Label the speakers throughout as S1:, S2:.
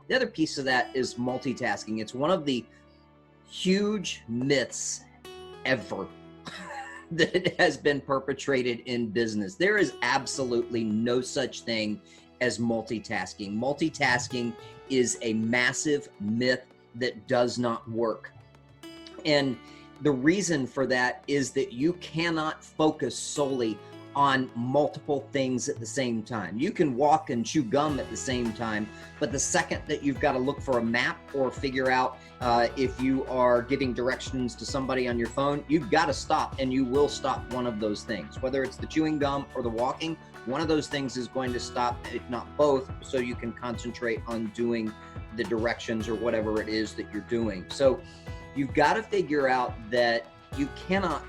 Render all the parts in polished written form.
S1: The other piece of that is multitasking. It's one of the huge myths ever that has been perpetrated in business. There is absolutely no such thing as multitasking. Multitasking is a massive myth that does not work. And the reason for that is that you cannot focus solely on multiple things at the same time. You can walk and chew gum at the same time, but the second that you've got to look for a map or figure out if you are giving directions to somebody on your phone, you've got to stop, and you will stop one of those things. Whether it's the chewing gum or the walking, one of those things is going to stop, if not both, so you can concentrate on doing the directions or whatever it is that you're doing. So you've got to figure out that you cannot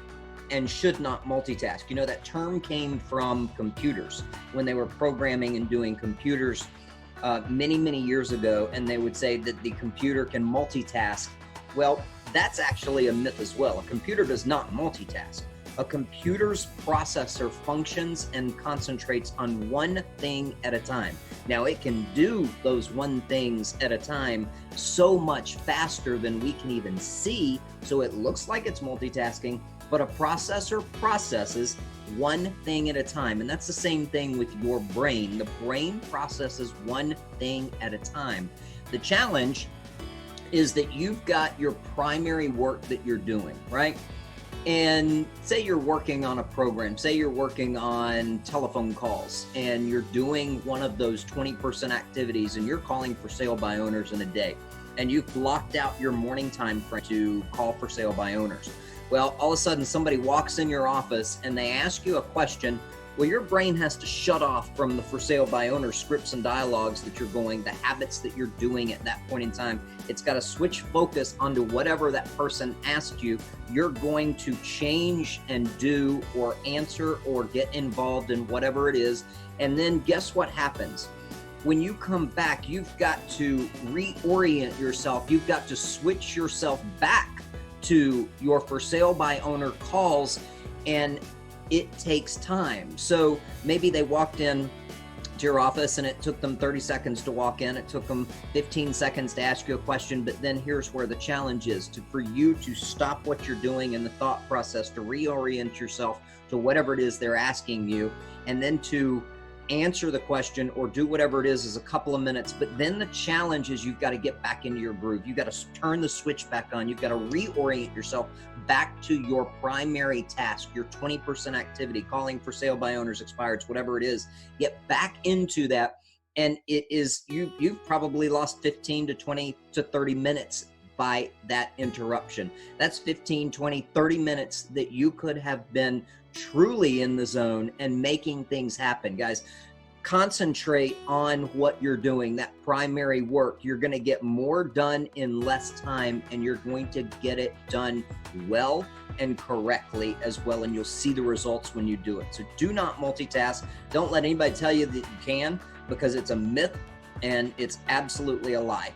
S1: and should not multitask. You know, that term came from computers when they were programming and doing computers many, many years ago, and they would say that the computer can multitask. Well, that's actually a myth as well. A computer does not multitask. A computer's processor functions and concentrates on one thing at a time. Now, it can do those one things at a time so much faster than we can even see, so it looks like it's multitasking, but a processor processes one thing at a time. And that's the same thing with your brain. The brain processes one thing at a time. The challenge is that you've got your primary work that you're doing, right? And say you're working on a program, say you're working on telephone calls, and you're doing one of those 20% activities, and you're calling for sale by owners in a day, and you've blocked out your morning time frame to call for sale by owners. Well, all of a sudden somebody walks in your office and they ask you a question. Well, your brain has to shut off from the for sale by owner scripts and dialogues that you're going, the habits that you're doing at that point in time. It's got to switch focus onto whatever that person asked you. You're going to change and do or answer or get involved in whatever it is. And then guess what happens? When you come back, you've got to reorient yourself. You've got to switch yourself back to your for sale by owner calls, and it takes time. So maybe they walked in to your office and it took them 30 seconds to walk in. It took them 15 seconds to ask you a question. But then here's where the challenge is, for you to stop what you're doing in the thought process, to reorient yourself to whatever it is they're asking you, and then to answer the question or do whatever it is a couple of minutes. But then the challenge is you've got to get back into your groove. You've got to turn the switch back on. You've got to reorient yourself back to your primary task, your 20% activity, calling for sale by owners, expireds, whatever it is. Get back into that. And it is, you've probably lost 15 to 20 to 30 minutes by that interruption. That's 15, 20, 30 minutes that you could have been truly in the zone and making things happen. Guys, concentrate on what you're doing, that primary work. You're going to get more done in less time, and you're going to get it done well and correctly as well. And you'll see the results when you do it. So do not multitask. Don't let anybody tell you that you can, because it's a myth and it's absolutely a lie.